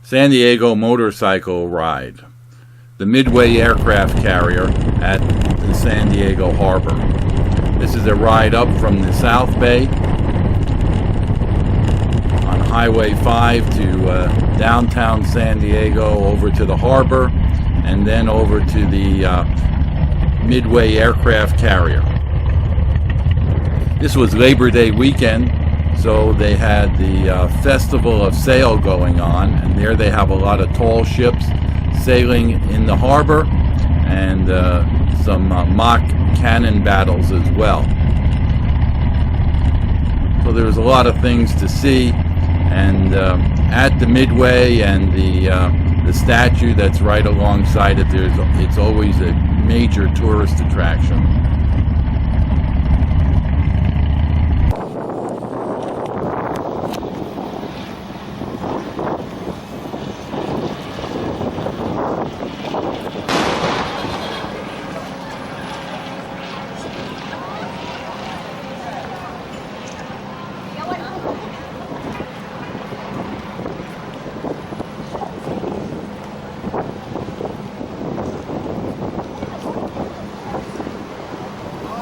San Diego motorcycle ride. The Midway aircraft carrier at the San Diego harbor. This is a ride up from the South Bay on Highway 5 to downtown San Diego, over to the harbor, and then over to the Midway aircraft carrier. This was Labor Day weekend, so they had the Festival of Sail going on, and there they have a lot of tall ships sailing in the harbor, and some mock cannon battles as well. So there's a lot of things to see, and at the Midway and the statue that's right alongside it, it's always a major tourist attraction.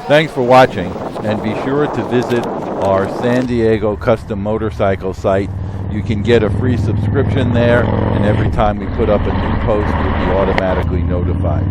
Thanks for watching, and be sure to visit our San Diego custom motorcycle site. You can get a free subscription there, and every time we put up a new post, you'll be automatically notified.